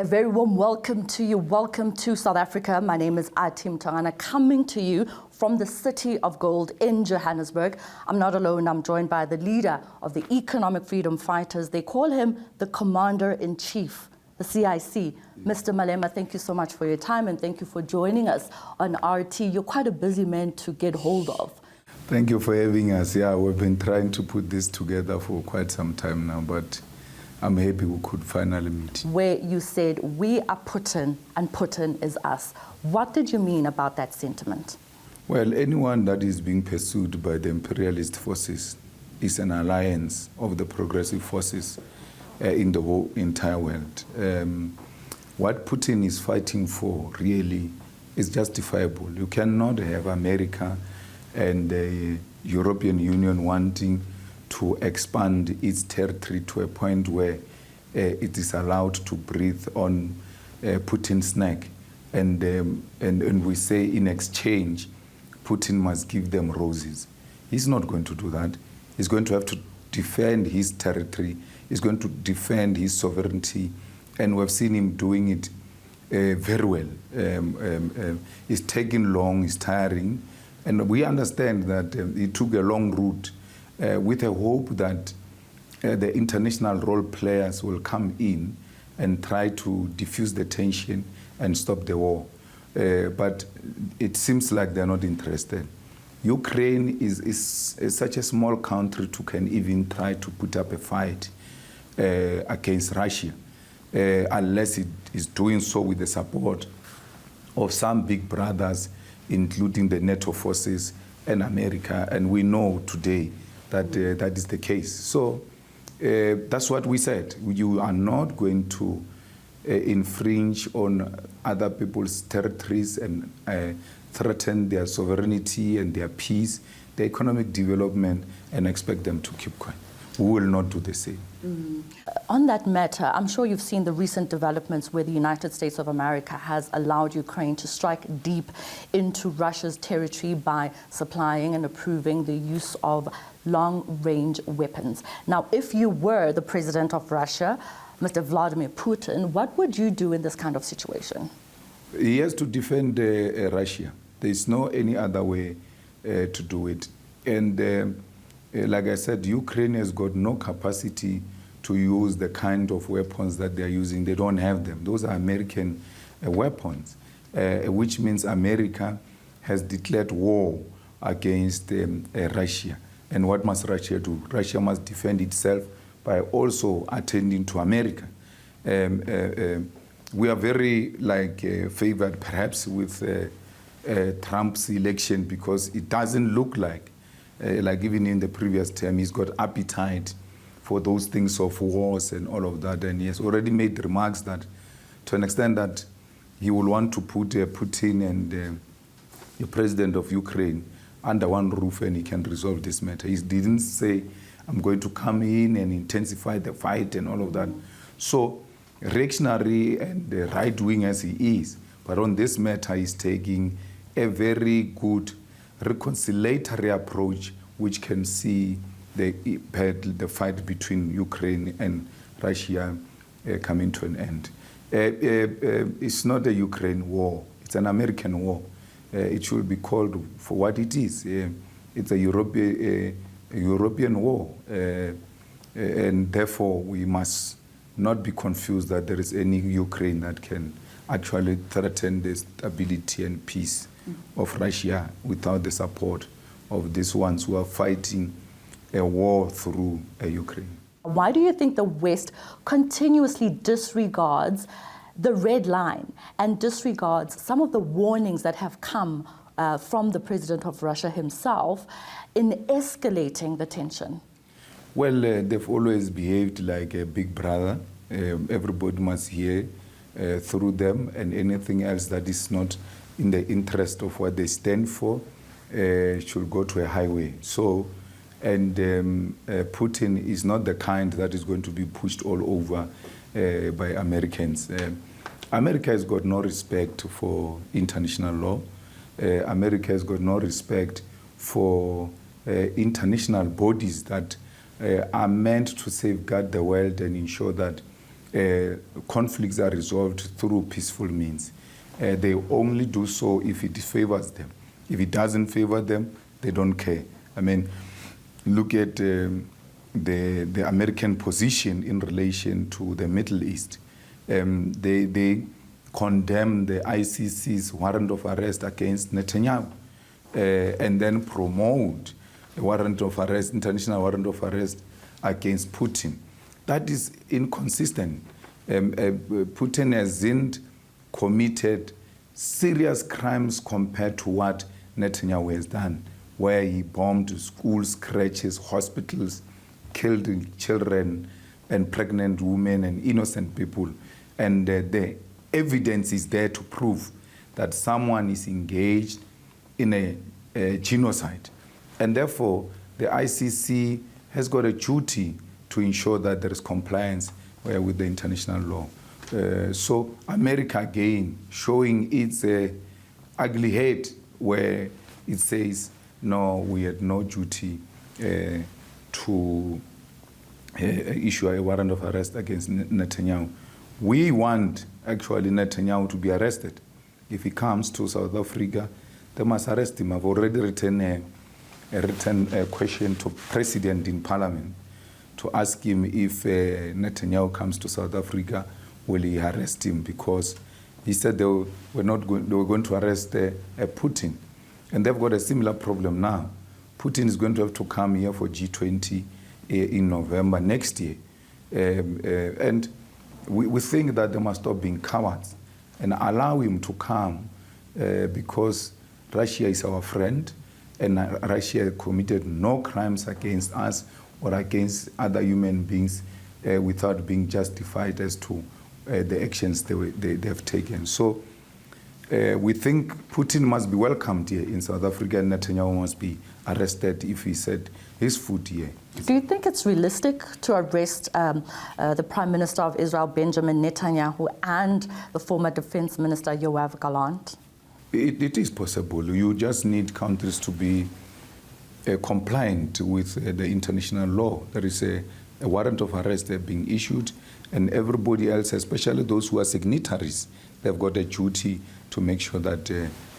A very warm welcome to you. Welcome to South Africa. My name is Atim Tangana, coming to you from the City of Gold in Johannesburg. I'm not alone. I'm joined by the leader of the Economic Freedom Fighters. They call him the Commander-in-Chief, the CIC. Mr. Malema, thank you so much for your time and thank you for joining us on RT. You're quite a busy man to get hold of. Thank you for having us. Yeah, we've been trying to put this together for quite some time now, but I'm happy we could finally meet. Where you said, we are Putin and Putin is us. What did you mean about that sentiment? Well, anyone that is being pursued by the imperialist forces is an alliance of the progressive forces in the whole entire world. What Putin is fighting for really is justifiable. You cannot have America and the European Union wanting to expand its territory to a point where it is allowed to breathe on Putin's neck. And we say in exchange, Putin must give them roses. He's not going to do that. He's going to have to defend his territory. He's going to defend his sovereignty. And we've seen him doing it very well. It's taking long, it's tiring. And we understand that he took a long route with a hope that the international role players will come in and try to diffuse the tension and stop the war. But it seems like they're not interested. Ukraine is such a small country to can even try to put up a fight against Russia, unless it is doing so with the support of some big brothers, including the NATO forces and America. And we know today that that is the case. So that's what we said. You are not going to infringe on other people's territories and threaten their sovereignty and their peace, their economic development, and expect them to keep quiet. We will not do the same. On that matter, I'm sure you've seen the recent developments where the United States of America has allowed Ukraine to strike deep into Russia's territory by supplying and approving the use of long-range weapons. Now, if you were the president of Russia, Mr. Vladimir Putin, what would you do in this kind of situation? He has to defend Russia. There's no any other way to do it. And like I said, Ukraine has got no capacity to use the kind of weapons that they're using. They don't have them. Those are American weapons, which means America has declared war against Russia. And what must Russia do? Russia must defend itself by also attending to America. We are very favored perhaps with Trump's election because it doesn't look like even in the previous term, he's got appetite for those things of wars and all of that. And he has already made remarks that, to an extent, that he will want to put Putin and the president of Ukraine under one roof and he can resolve this matter. He didn't say, I'm going to come in and intensify the fight and all of that. So reactionary and right-wing as he is, but on this matter, he's taking a very good reconciliatory approach which can see the fight between Ukraine and Russia coming to an end. It's not a Ukraine war, it's an American war. It should be called for what it is. It's a European war. And therefore we must not be confused that there is any Ukraine that can actually threaten the stability and peace of Russia without the support of these ones who are fighting a war through Ukraine. Why do you think the West continuously disregards the red line and disregards some of the warnings that have come from the president of Russia himself in escalating the tension? Well, they've always behaved like a big brother. Everybody must hear through them, and anything else that is not in the interest of what they stand for should go to a highway. So, and Putin is not the kind that is going to be pushed all over by Americans. America has got no respect for international law. America has got no respect for international bodies that are meant to safeguard the world and ensure that conflicts are resolved through peaceful means. They only do so if it favors them. If it doesn't favor them, they don't care. I mean, look at the American position in relation to the Middle East. They condemn the ICC's warrant of arrest against Netanyahu and then promote a warrant of arrest, international warrant of arrest against Putin. That is inconsistent. Putin hasn't committed serious crimes compared to what Netanyahu has done, where he bombed schools, crèches, hospitals, killed children and pregnant women and innocent people. And the evidence is there to prove that someone is engaged in a genocide. And therefore, the ICC has got a duty to ensure that there is compliance with the international law. So America, again, showing its ugly head where it says, no, we had no duty to issue a warrant of arrest against Netanyahu. We want, actually, Netanyahu to be arrested. If he comes to South Africa, they must arrest him. I've already written a written question to President in Parliament to ask him if Netanyahu comes to South Africa, will he arrest him? Because he said they were going to arrest Putin. And they've got a similar problem now. Putin is going to have to come here for G20 in November next year. And we think that they must stop being cowards and allow him to come because Russia is our friend and Russia committed no crimes against us or against other human beings without being justified as to the actions they have taken. So we think Putin must be welcomed here in South Africa and Netanyahu must be arrested if he set his foot here. Do you think it's realistic to arrest the Prime Minister of Israel, Benjamin Netanyahu, and the former Defense Minister, Yoav Gallant? It is possible. You just need countries to be compliant with the international law. There is a warrant of arrest being issued, and everybody else, especially those who are signatories, they've got a duty to make sure that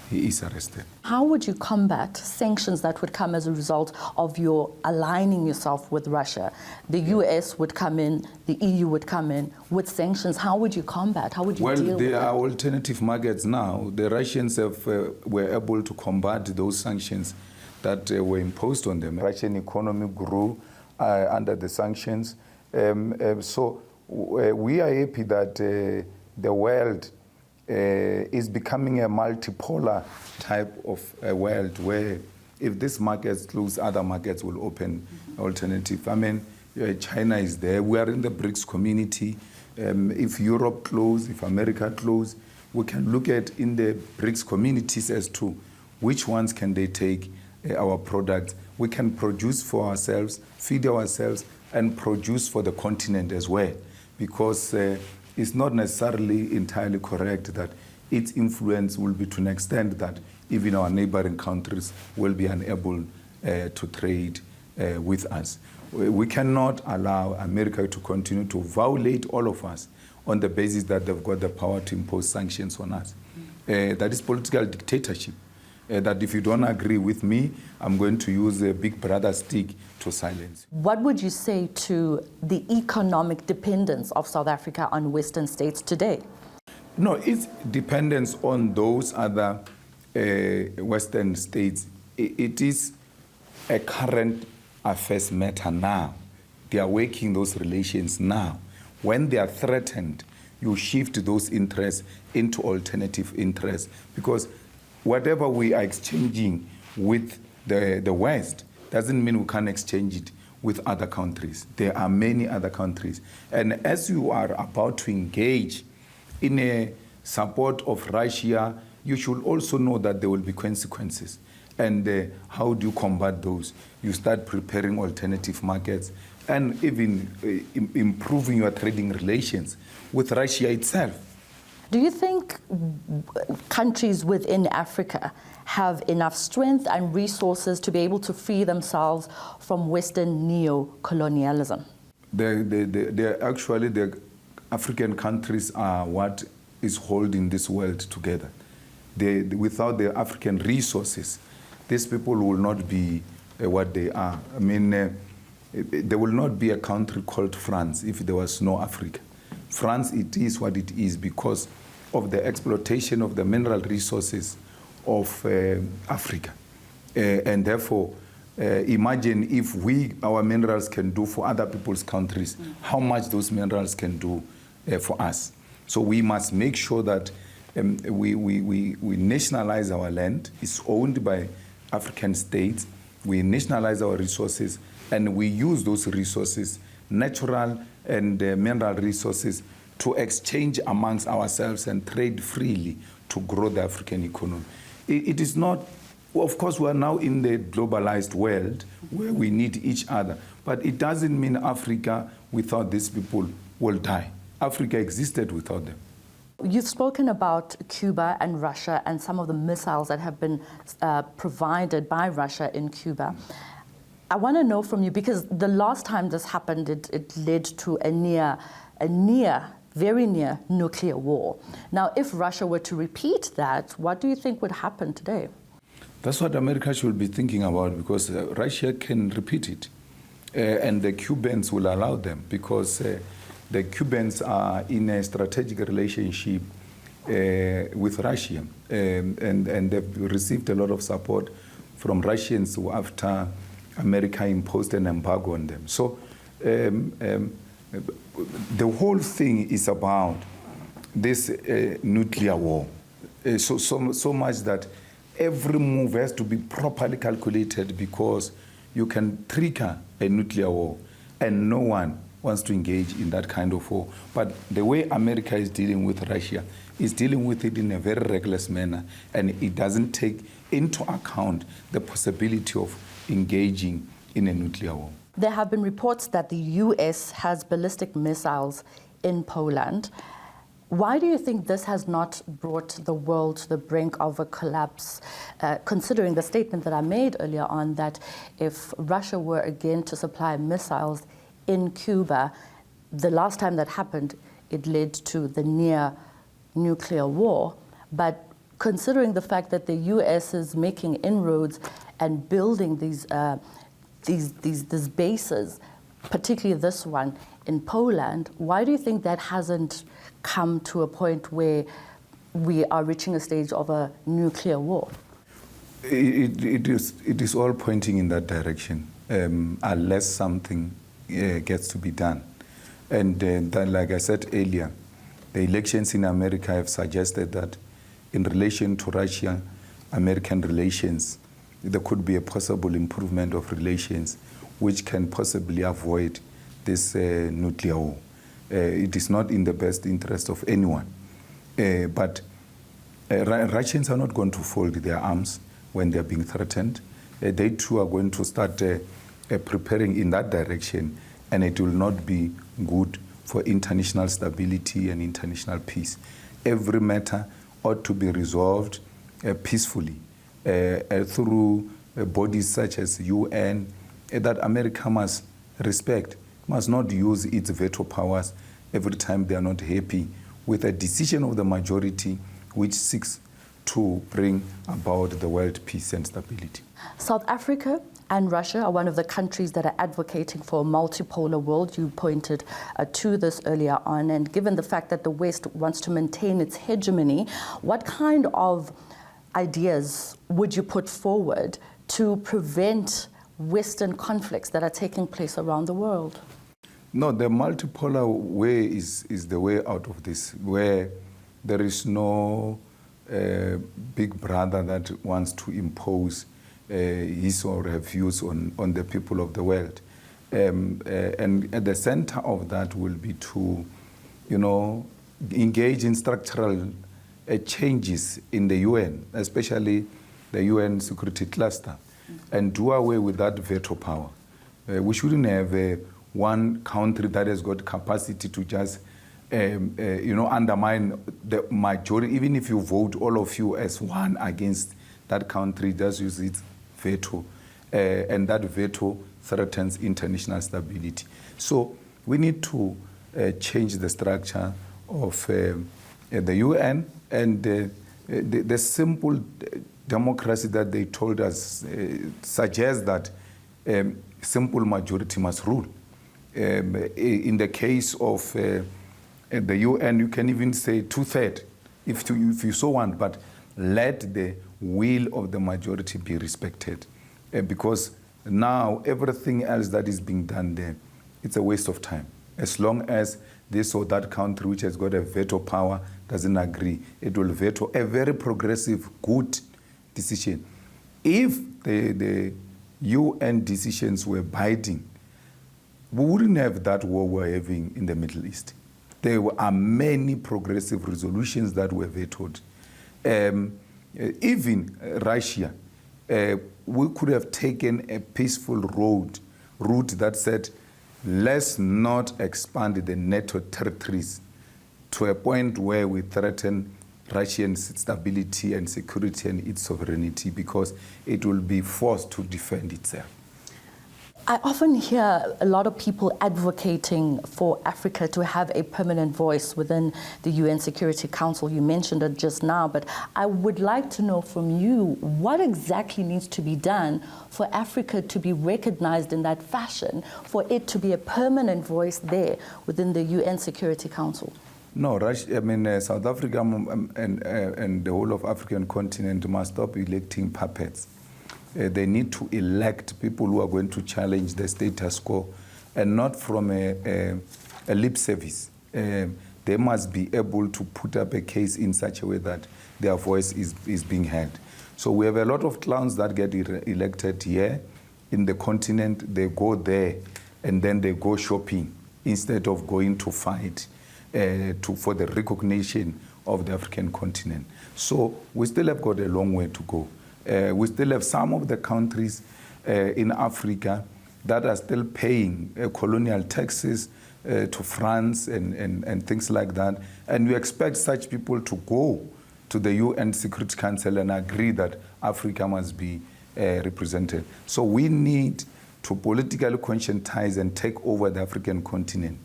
he is arrested. How would you combat sanctions that would come as a result of your aligning yourself with Russia? The US would come in, the EU would come in with sanctions. How would you combat? How would you deal with that? Well, there are alternative markets now. The Russians were able to combat those sanctions that were imposed on them. The Russian economy grew under the sanctions. So we are happy that the world is becoming a multipolar type of world where if this markets close, other markets will open alternative. I mean, China is there. We are in the BRICS community. If Europe close, if America close, we can look at in the BRICS communities as to which ones can they take our products. We can produce for ourselves, feed ourselves, and produce for the continent as well. Because it's not necessarily entirely correct that its influence will be to an extent that even our neighboring countries will be unable to trade with us. We cannot allow America to continue to violate all of us on the basis that they've got the power to impose sanctions on us. That is political dictatorship. That if you don't agree with me, I'm going to use a big brother stick to silence you. What would you say to the economic dependence of South Africa on Western states today? No, its dependence on those other Western states, it is a current affairs matter now. They are working those relations now. When they are threatened, you shift those interests into alternative interests because whatever we are exchanging with the West doesn't mean we can't exchange it with other countries. There are many other countries. And as you are about to engage in a support of Russia, you should also know that there will be consequences. And how do you combat those? You start preparing alternative markets and even improving your trading relations with Russia itself. Do you think countries within Africa have enough strength and resources to be able to free themselves from Western neo-colonialism? There are African countries are what is holding this world together. Without the African resources, these people will not be what they are. I mean, there will not be a country called France if there was no Africa. France, it is what it is because of the exploitation of the mineral resources of Africa. And therefore, imagine if our minerals can do for other people's countries, how much those minerals can do for us. So we must make sure that we nationalize our land. It's owned by African states. We nationalize our resources, and we use those resources, natural and mineral resources, to exchange amongst ourselves and trade freely to grow the African economy. It is not, of course, we are now in the globalized world where we need each other, but it doesn't mean Africa without these people will die. Africa existed without them. You've spoken about Cuba and Russia and some of the missiles that have been provided by Russia in Cuba. I want to know from you, because the last time this happened, it led to a very near nuclear war. Now, if Russia were to repeat that, what do you think would happen today? That's what America should be thinking about, because Russia can repeat it. And the Cubans will allow them, because the Cubans are in a strategic relationship with Russia. And they've received a lot of support from Russians after America imposed an embargo on them. So the whole thing is about this nuclear war. So much that every move has to be properly calculated, because you can trigger a nuclear war and no one wants to engage in that kind of war. But the way America is dealing with Russia is dealing with it in a very reckless manner, and it doesn't take into account the possibility of engaging in a nuclear war. There have been reports that the US has ballistic missiles in Poland. Why do you think this has not brought the world to the brink of a collapse, considering the statement that I made earlier on that if Russia were again to supply missiles in Cuba, the last time that happened, it led to the near nuclear war. But considering the fact that the US is making inroads and building these bases, particularly this one in Poland, why do you think that hasn't come to a point where we are reaching a stage of a nuclear war? It is all pointing in that direction, unless something gets to be done. And then, like I said earlier, the elections in America have suggested that in relation to Russia-American relations, there could be a possible improvement of relations which can possibly avoid this nuclear war. It is not in the best interest of anyone. But Russians are not going to fold their arms when they're being threatened. They too are going to start preparing in that direction, and it will not be good for international stability and international peace. Every matter ought to be resolved peacefully through bodies such as UN that America must respect, must not use its veto powers every time they are not happy with a decision of the majority which seeks to bring about the world peace and stability. South Africa and Russia are one of the countries that are advocating for a multipolar world. You pointed to this earlier on. And given the fact that the West wants to maintain its hegemony, what kind of ideas would you put forward to prevent Western conflicts that are taking place around the world? No, the multipolar way is the way out of this, where there is no big brother that wants to impose his or her views on the people of the world. And at the center of that will be to, engage in structural changes in the UN, especially the UN Security Cluster, and do away with that veto power. We shouldn't have one country that has got capacity to just, undermine the majority. Even if you vote all of you as one against that country, just use its veto, and that veto threatens international stability. So we need to change the structure of the UN, and the simple democracy that they told us suggests that simple majority must rule. In the case of the UN, you can even say 2/3, if you so want, but let the will of the majority be respected. Because now everything else that is being done there, it's a waste of time. As long as this or that country which has got a veto power doesn't agree, it will veto a very progressive, good decision. If the UN decisions were binding, we wouldn't have that war we're having in the Middle East. There are many progressive resolutions that were vetoed. Even Russia, we could have taken a peaceful route that said, let's not expand the NATO territories to a point where we threaten Russian stability and security and its sovereignty, because it will be forced to defend itself. I often hear a lot of people advocating for Africa to have a permanent voice within the UN Security Council. You mentioned it just now, but I would like to know from you what exactly needs to be done for Africa to be recognized in that fashion, for it to be a permanent voice there within the UN Security Council. No, South Africa and the whole of African continent must stop electing puppets. They need to elect people who are going to challenge the status quo, and not from a lip service. They must be able to put up a case in such a way that their voice is being heard. So we have a lot of clowns that get elected here in the continent. They go there and then they go shopping instead of going to fight for the recognition of the African continent. So we still have got a long way to go. We still have some of the countries in Africa that are still paying colonial taxes to France and things like that. And we expect such people to go to the UN Security Council and agree that Africa must be represented. So we need to politically conscientize and take over the African continent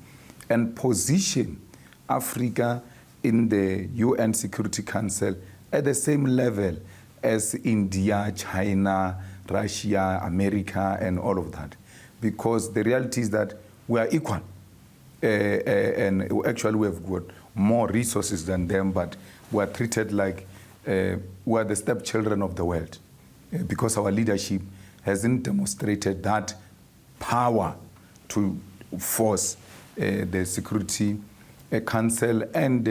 and position Africa in the UN Security Council at the same level as India, China, Russia, America, and all of that. Because the reality is that we are equal. And actually we have got more resources than them, but we are treated like we are the stepchildren of the world. Because our leadership hasn't demonstrated that power to force the Security Council and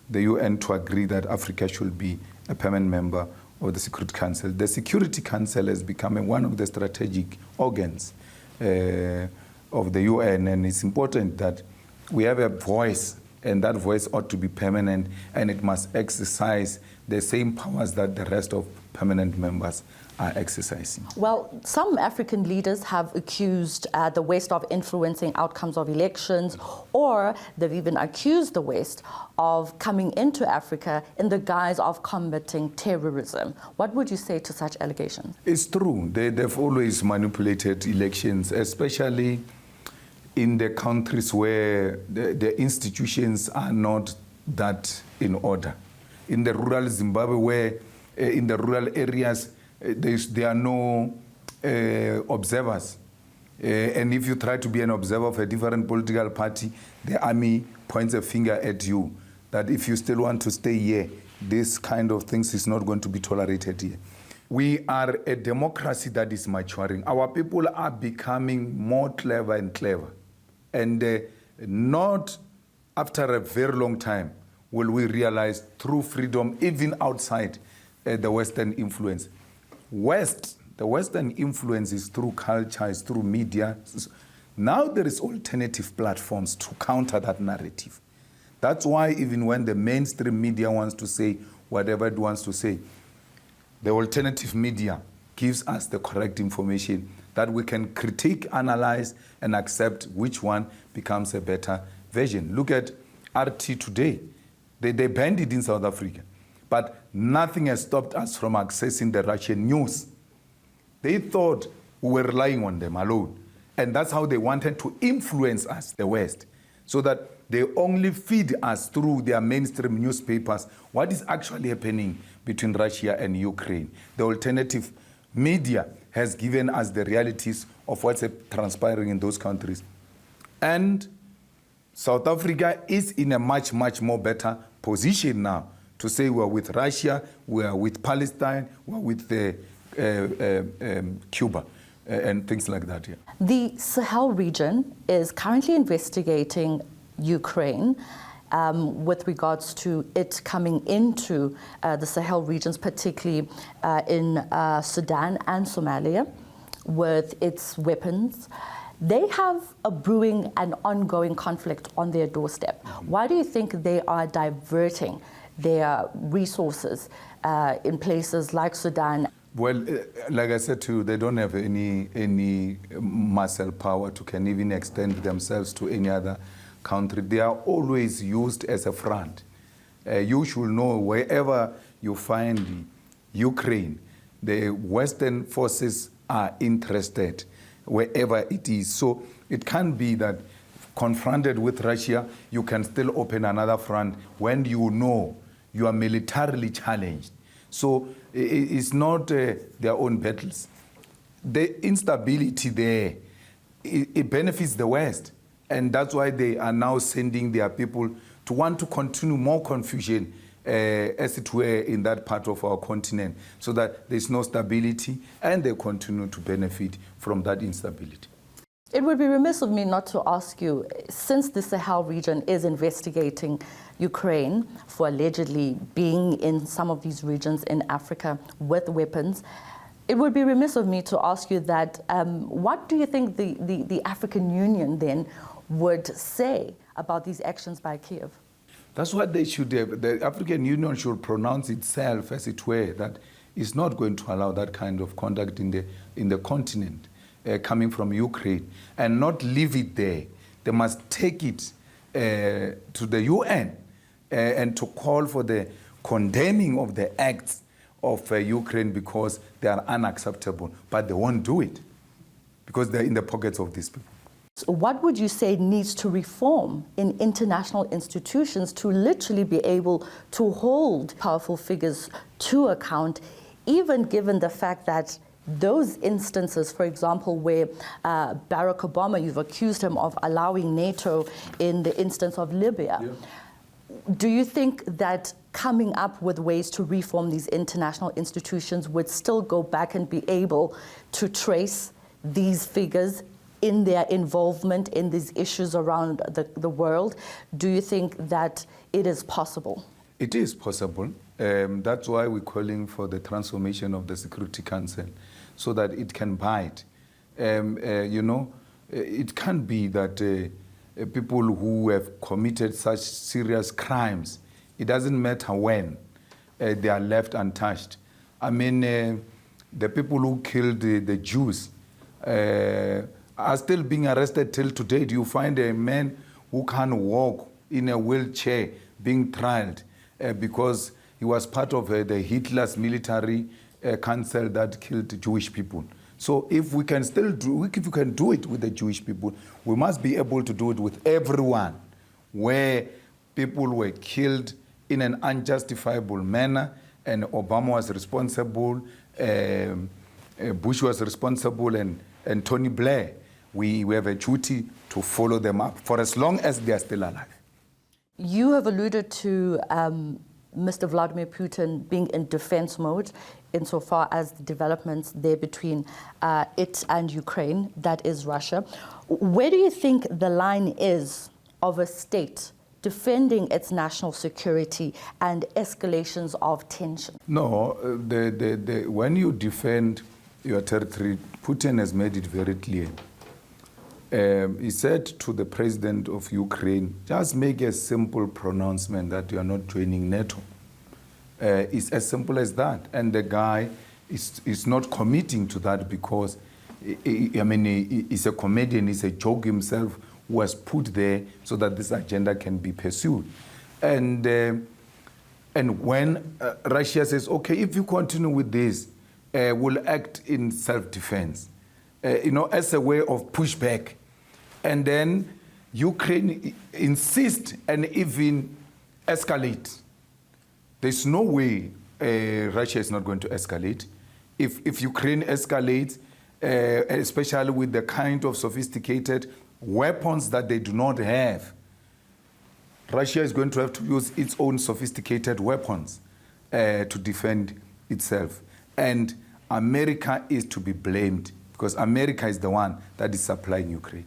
the UN to agree that Africa should be a permanent member of the Security Council. The Security Council has become one of the strategic organs of the UN, and it's important that we have a voice, and that voice ought to be permanent, and it must exercise the same powers that the rest of permanent members are exercising. Well, some African leaders have accused the West of influencing outcomes of elections, or they've even accused the West of coming into Africa in the guise of combating terrorism. What would you say to such allegations? It's true. They've always manipulated elections, especially in the countries where the institutions are not that in order. In the rural Zimbabwe, where in the rural areas, there are no observers. And if you try to be an observer of a different political party, the army points a finger at you, that if you still want to stay here, this kind of things is not going to be tolerated here. We are a democracy that is maturing. Our people are becoming more clever and clever. And not after a very long time will we realize true freedom, even outside the Western influence. The Western influence is through culture, is through media. Now there is alternative platforms to counter that narrative. That's why even when the mainstream media wants to say whatever it wants to say, the alternative media gives us the correct information that we can critique, analyze, and accept which one becomes a better version. Look at RT today. They banned it in South Africa. But nothing has stopped us from accessing the Russian news. They thought we were relying on them alone. And that's how they wanted to influence us, the West. so that they only feed us through their mainstream newspapers what is actually happening between Russia and Ukraine. The alternative media has given us the realities of what's transpiring in those countries. And South Africa is in a much, much more better position now to say we're with Russia, we're with Palestine, we're with Cuba, and things like that. Yeah. The Sahel region is currently investigating Ukraine with regards to it coming into the Sahel regions, particularly in Sudan and Somalia, with its weapons. They have a brewing and ongoing conflict on their doorstep. Why do you think they are diverting their resources in places like Sudan? Well, like I said to you, they don't have any muscle power to can even extend themselves to any other country. They are always used as a front. You should know wherever you find Ukraine, the Western forces are interested wherever it is. So it can be that confronted with Russia, you can still open another front when you know you are militarily challenged. So it's not their own battles. The instability there, it benefits the West. And that's why they are now sending their people to want to continue more confusion, as it were, in that part of our continent, so that there's no stability and they continue to benefit from that instability. It would be remiss of me not to ask you, since the Sahel region is investigating Ukraine for allegedly being in some of these regions in Africa with weapons, it would be remiss of me to ask you that what do you think the African Union then would say about these actions by Kiev? That's what they should have. The African Union should pronounce itself, as it were, that it's not going to allow that kind of conduct in the continent coming from Ukraine, and not leave it there. They must take it to the UN and to call for the condemning of the acts of Ukraine, because they are unacceptable. But they won't do it because they're in the pockets of these people. So what would you say needs to reform in international institutions to literally be able to hold powerful figures to account, even given the fact that those instances, for example, where Barack Obama, you've accused him of allowing NATO in the instance of Libya. Yeah. Do you think that coming up with ways to reform these international institutions would still go back and be able to trace these figures in their involvement in these issues around the world? Do you think that it is possible? It is possible. That's why we're calling for the transformation of the Security Council, so that it can bite. It can be that people who have committed such serious crimes, it doesn't matter when, they are left untouched. I mean, the people who killed the Jews are still being arrested till today. Do you find a man who can walk in a wheelchair being tried because he was part of the Hitler's military council that killed Jewish people? So if we can still do, if we can do it with the Jewish people, we must be able to do it with everyone, where people were killed in an unjustifiable manner, and Obama was responsible, Bush was responsible, and Tony Blair. We have a duty to follow them up for as long as they are still alive. You have alluded to Mr. Vladimir Putin being in defense mode insofar as the developments there between it and Ukraine, that is Russia. Where do you think the line is of a state defending its national security and escalations of tension? No, when you defend your territory, Putin has made it very clear. He said to the president of Ukraine, just make a simple pronouncement that you are not joining NATO. It's as simple as that. And the guy is not committing to that because, he's a comedian, he's a joke himself who was put there so that this agenda can be pursued. And when Russia says, okay, if you continue with this, we'll act in self-defense, as a way of pushback. And then Ukraine insist and even escalate. There's no way Russia is not going to escalate. If Ukraine escalates, especially with the kind of sophisticated weapons that they do not have, Russia is going to have to use its own sophisticated weapons to defend itself. And America is to be blamed because America is the one that is supplying Ukraine.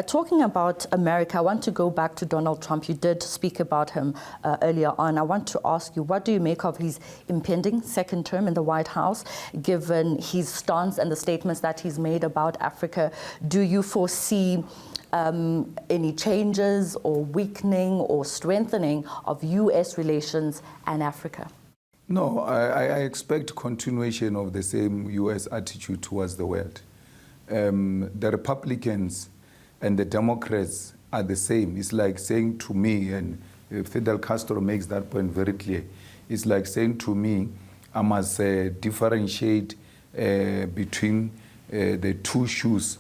Talking about America, I want to go back to Donald Trump. You did speak about him earlier on. I want to ask you, what do you make of his impending second term in the White House, given his stance and the statements that he's made about Africa? Do you foresee any changes or weakening or strengthening of U.S. relations and Africa? No, I expect continuation of the same U.S. attitude towards the world. The Republicans and the Democrats are the same. It's like saying to me, and Fidel Castro makes that point very clear, it's like saying to me, I must differentiate between the two shoes,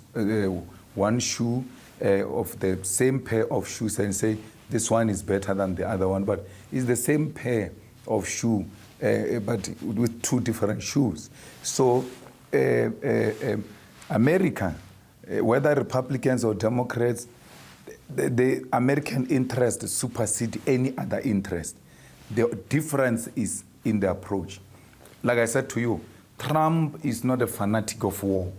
one shoe of the same pair of shoes and say, this one is better than the other one, but it's the same pair of shoe, but with two different shoes. So America, whether Republicans or Democrats, the American interest supersede any other interest. The difference is in the approach. Like I said to you, Trump is not a fanatic of war.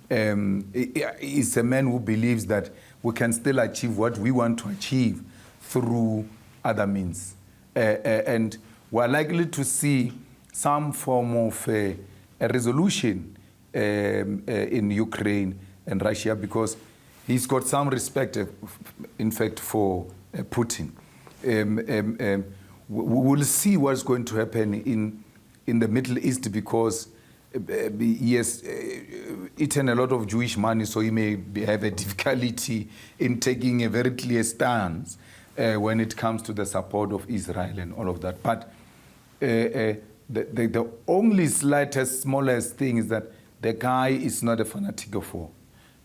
He's a man who believes that we can still achieve what we want to achieve through other means. And we're likely to see some form of a resolution in Ukraine and Russia because he's got some respect, in fact, for Putin. We will see what's going to happen in the Middle East because he has eaten a lot of Jewish money, so he may have a difficulty in taking a very clear stance when it comes to the support of Israel and all of that. But the only slightest, smallest thing is that the guy is not a fanatic of war.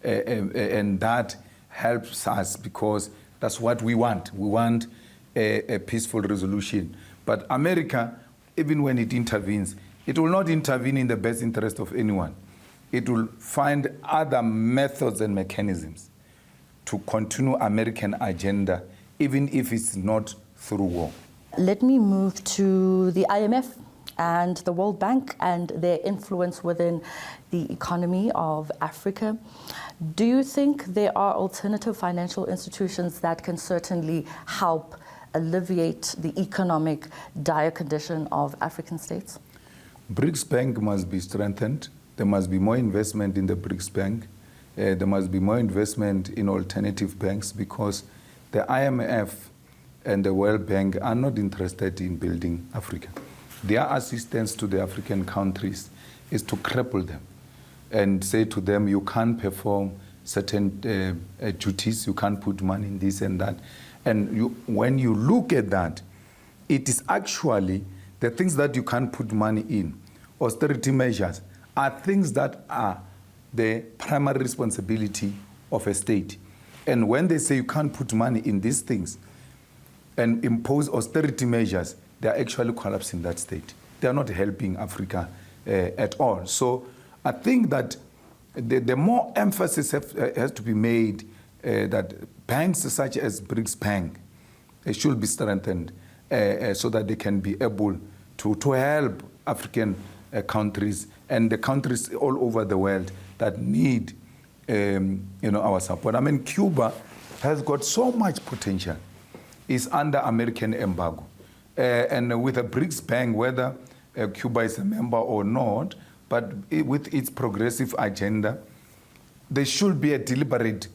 And that helps us because that's what we want. We want a peaceful resolution. But America, even when it intervenes, it will not intervene in the best interest of anyone. It will find other methods and mechanisms to continue American agenda, even if it's not through war. Let me move to the IMF and the World Bank and their influence within the economy of Africa. Do you think there are alternative financial institutions that can certainly help alleviate the economic dire condition of African states? BRICS Bank must be strengthened. There must be more investment in the BRICS Bank. There must be more investment in alternative banks because the IMF and the World Bank are not interested in building Africa. Their assistance to the African countries is to cripple them and say to them, you can't perform certain duties, you can't put money in this and that. And when you look at that, it is actually the things that you can't put money in, austerity measures, are things that are the primary responsibility of a state. And when they say you can't put money in these things and impose austerity measures, they are actually collapsing that state. They are not helping Africa at all. So I think that the more emphasis has to be made that banks such as BRICS Bank should be strengthened so that they can be able to help African countries and the countries all over the world that need our support. I mean, Cuba has got so much potential. It's under American embargo. And with a BRICS Bank, whether Cuba is a member or not, but with its progressive agenda, there should be a deliberate,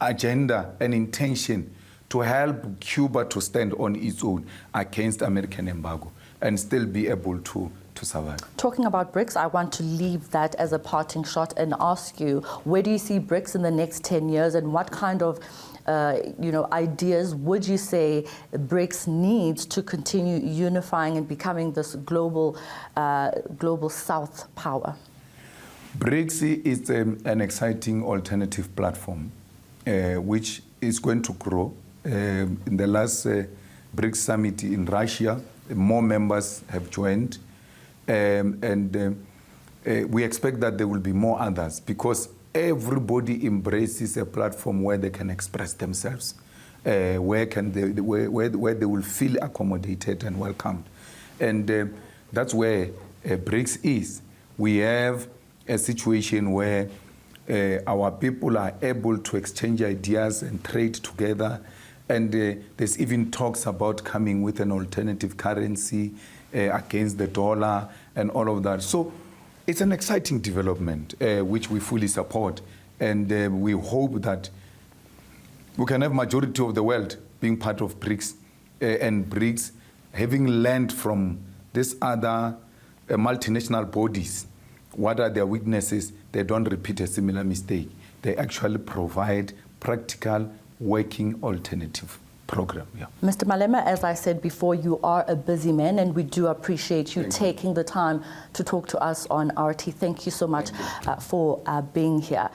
agenda and intention to help Cuba to stand on its own against American embargo and still be able to survive. Talking about BRICS, I want to leave that as a parting shot and ask you, where do you see BRICS in the next 10 years and what kind of ideas would you say BRICS needs to continue unifying and becoming this global South power? BRICS is an exciting alternative platform which is going to grow. In the last BRICS summit in Russia, more members have joined. We expect that there will be more others because everybody embraces a platform where they can express themselves, where they will feel accommodated and welcomed. And that's where BRICS is. We have a situation where our people are able to exchange ideas and trade together. And there's even talks about coming with an alternative currency against the dollar and all of that. So it's an exciting development, which we fully support. And we hope that we can have majority of the world being part of BRICS, and BRICS having learned from these other multinational bodies. What are their weaknesses? They don't repeat a similar mistake. They actually provide practical, working alternative program. Yeah. Mr. Malema, as I said before, you are a busy man, and we do appreciate you taking the time to talk to us on RT. Thank you so much for being here.